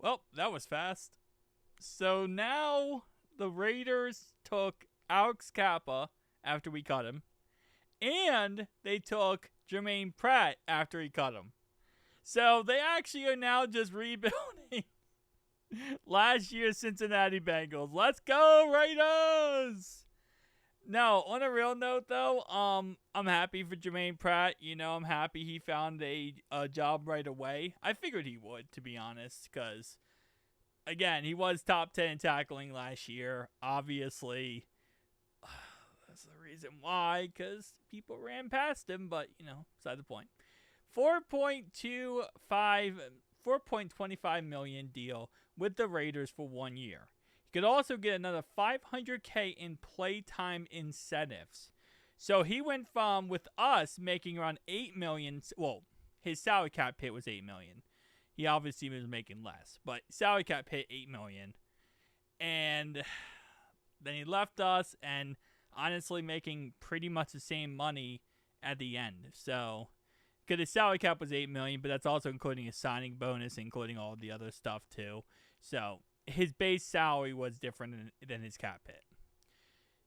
Well, that was fast. So now the Raiders took Alex Kappa after we cut him, and they took Germaine Pratt after he cut him. So they actually are now just rebuilding last year's Cincinnati Bengals. Let's go, Raiders! No, on a real note though, I'm happy for Germaine Pratt. I'm happy he found a job right away. I figured he would, to be honest, because again, he was top 10 in tackling last year. Obviously, that's the reason why, because people ran past him, but, beside the point. 4.25 million deal with the Raiders for 1 year. He could also get another $500K in playtime incentives. So he went from, with us, making around $8 million. Well, his salary cap hit was $8 million. He obviously was making less, but salary cap hit $8 million. And then he left us and honestly making pretty much the same money at the end. So, because his salary cap was $8 million, but that's also including his signing bonus, including all the other stuff too. So, his base salary was different than his cap hit.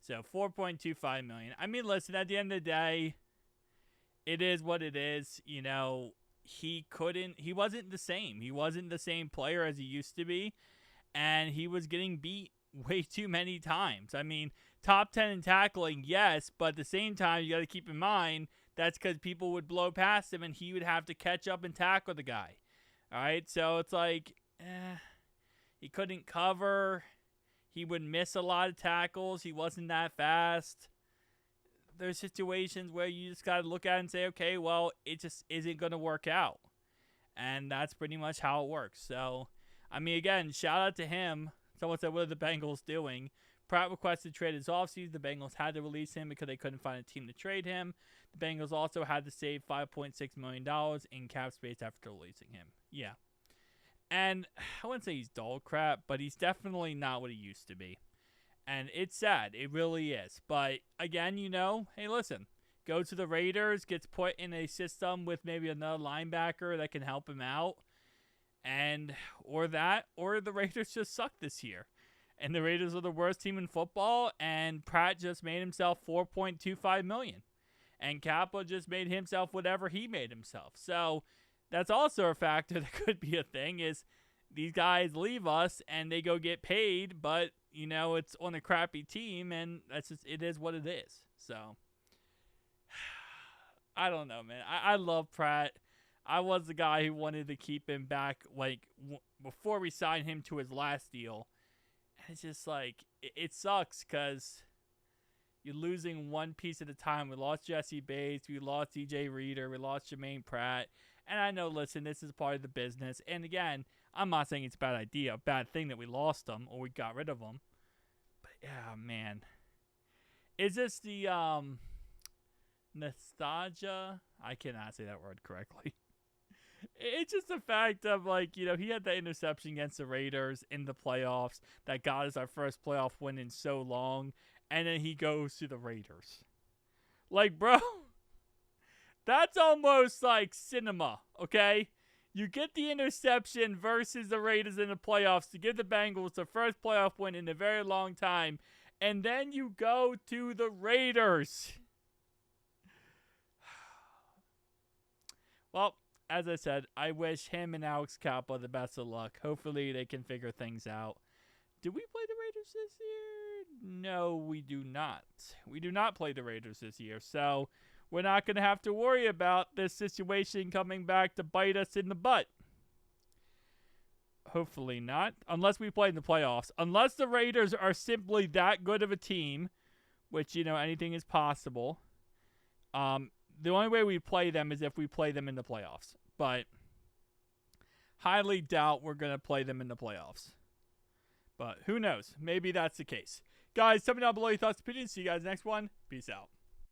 So, $4.25 million. I mean, listen, at the end of the day, it is what it is. He wasn't the same. He wasn't the same player as he used to be, and he was getting beat way too many times. I mean, top 10 in tackling, yes, but at the same time, you got to keep in mind that's because people would blow past him and he would have to catch up and tackle the guy. All right, so it's like, he couldn't cover. He would miss a lot of tackles. He wasn't that fast. There's situations where you just got to look at it and say, okay, well, it just isn't going to work out. And that's pretty much how it works. So, I mean, again, shout out to him. Someone said, what are the Bengals doing? Pratt requested trade his offseason. The Bengals had to release him because they couldn't find a team to trade him. The Bengals also had to save $5.6 million in cap space after releasing him. Yeah. And I wouldn't say he's dull crap, but he's definitely not what he used to be. And it's sad. It really is. But again, hey, listen. Go to the Raiders, gets put in a system with maybe another linebacker that can help him out. Or the Raiders just suck this year. And the Raiders are the worst team in football, and Pratt just made himself $4.25 million. And Kappa just made himself whatever he made himself. So that's also a factor that could be a thing, is these guys leave us and they go get paid, but, it's on a crappy team, and it is what it is. So, I don't know, man. I love Pratt. I was the guy who wanted to keep him back, before we signed him to his last deal. And it's just it sucks because you're losing one piece at a time. We lost Jesse Bates. We lost DJ Reader. We lost Germaine Pratt. And I know, listen, this is part of the business. And again, I'm not saying it's a bad idea, a bad thing that we lost them or we got rid of them. But, yeah, man. Is this the nostalgia? I cannot say that word correctly. It's just the fact of, he had that interception against the Raiders in the playoffs that got us our first playoff win in so long. And then he goes to the Raiders. Bro, that's almost like cinema, okay? You get the interception versus the Raiders in the playoffs to give the Bengals the first playoff win in a very long time. And then you go to the Raiders. Well, as I said, I wish him and Alex Kappa the best of luck. Hopefully they can figure things out. Do we play the Raiders this year? No, we do not. We do not play the Raiders this year. So we're not going to have to worry about this situation coming back to bite us in the butt. Hopefully not. Unless we play in the playoffs. Unless the Raiders are simply that good of a team, which, anything is possible. The only way we play them is if we play them in the playoffs. But highly doubt we're going to play them in the playoffs. But who knows? Maybe that's the case. Guys, tell me down below your thoughts and opinions. See you guys next one. Peace out.